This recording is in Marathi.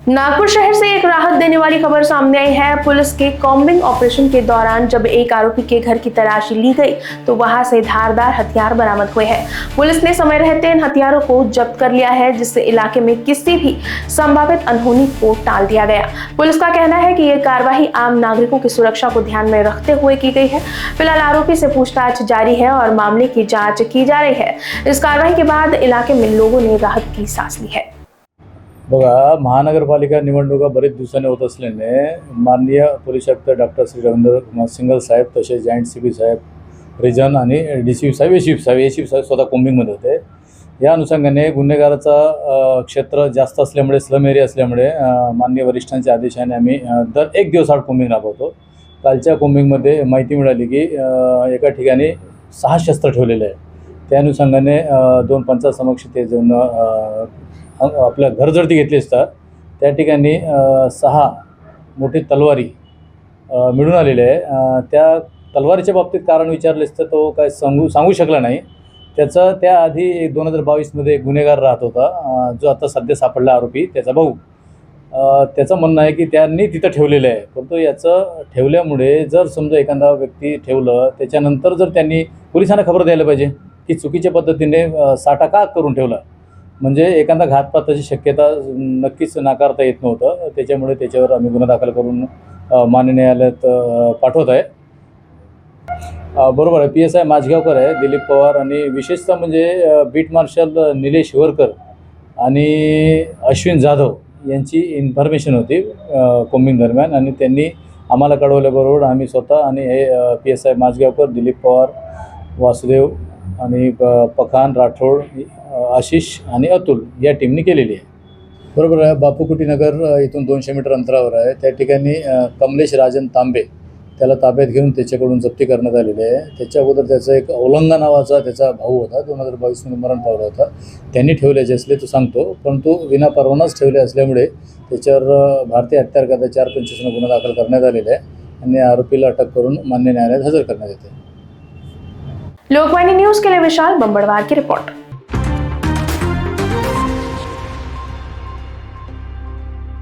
नागपुर शहर से एक राहत देने वाली खबर सामने आई है। पुलिस के कॉम्बिंग ऑपरेशन के दौरान जब एक आरोपी के घर की तलाशी ली गई तो वहां से धारदार हथियार बरामद हुए हैं। पुलिस ने समय रहते इन हथियारों को जब्त कर लिया है, जिससे इलाके में किसी भी संभावित अनहोनी को टाल दिया गया। पुलिस का कहना है कि यह कार्रवाई आम नागरिकों की सुरक्षा को ध्यान में रखते हुए की गई है। फिलहाल आरोपी से पूछताछ जारी है और मामले की जाँच की जा रही है। इस कार्रवाई के बाद इलाके में लोगों ने राहत की सांस ली है। बघा, महानगरपालिका निवडणुका बरेच दिवसांनी होत असल्याने माननीय पोलीस आयुक्त डॉक्टर श्री रवींद्र सिंगल साहेब, तसेच जॉईंट CP साहेब रिजन आणि DCP साहेब, ACP साहेब स्वतः कोम्बिंगमध्ये होते। या अनुषंगाने गुन्हेगाराचा क्षेत्र जास्त असल्यामुळे, स्लम एरिया असल्यामुळे माननीय वरिष्ठांच्या आदेशाने आम्ही दर एक दिवस आड कोम्बिंग राबवतो। कालच्या कोम्बिंगमध्ये माहिती मिळाली की एका ठिकाणी 6 शस्त्र ठेवलेले आहे। त्या अनुषंगाने 2 पंचासमक्ष ते जाऊन आपल्या घर जर ती घेतली असता त्या ठिकाणी 6 मोठी तलवारी मिळून आलेले आहे। त्या तलवारीच्या बाबतीत कारण विचारले असतं तो काय सांगू शकला नाही। त्याचा त्याआधी 2022 मध्ये एक गुन्हेगार राहत होता, जो आता सध्या सापडला आरोपी, त्याचा भाऊ। त्याचं म्हणणं आहे की त्यांनी तिथं ठेवलेलं आहे, परंतु याचं ठेवल्यामुळे जर समजा एखादा व्यक्ती ठेवलं त्याच्यानंतर जर त्यांनी पोलिसांना खबर द्यायला पाहिजे की चुकीच्या पद्धतीने साठा का करून ठेवला, म्हणजे एखादा घातपाताची शक्यता नक्कीच नाकारता येत नव्हतं। त्याच्यामुळे त्याच्यावर आम्ही गुन्हा दाखल करून मान्य न्यायालयात पाठवत आहे। बरोबर आहे, PSI माझगावकर आहे, दिलीप पवार, आणि विशेषतः म्हणजे बीट मार्शल निलेश हिवरकर आणि अश्विन जाधव यांची इन्फॉर्मेशन होती कोम्बिंग दरम्यान, आणि त्यांनी आम्हाला कळवल्याबरोबर आम्ही स्वतः आणि हे PSI माझगावकर, दिलीप पवार, वासुदेव आणि पखान, राठोड, आशिष आणि अतुल या टीमने केलेली आहे। बरोबर आहे, बापूकुटी नगर इथून 200 मीटर अंतरावर आहे। त्या ठिकाणी कमलेश राजन तांबे त्याला ताब्यात घेऊन त्याच्याकडून जप्ती करण्यात आलेली आहे। त्याच्या अगोदर त्याचा एक औलंगा नावाचा त्याचा भाऊ होता, 2022 मध्ये मरण पावला होता। त्यांनी ठेवल्याचे असले तो सांगतो, परंतु विना परवानाच ठेवले असल्यामुळे त्याच्यावर भारतीय हत्यार कायदा 425 गुन्हा दाखल करण्यात आलेला आहे आणि आरोपीला अटक करून मान्य न्यायालयात हजर करण्यात येते। लोकवाणी न्यूज के लिए विशाल बंबड़वार की रिपोर्ट।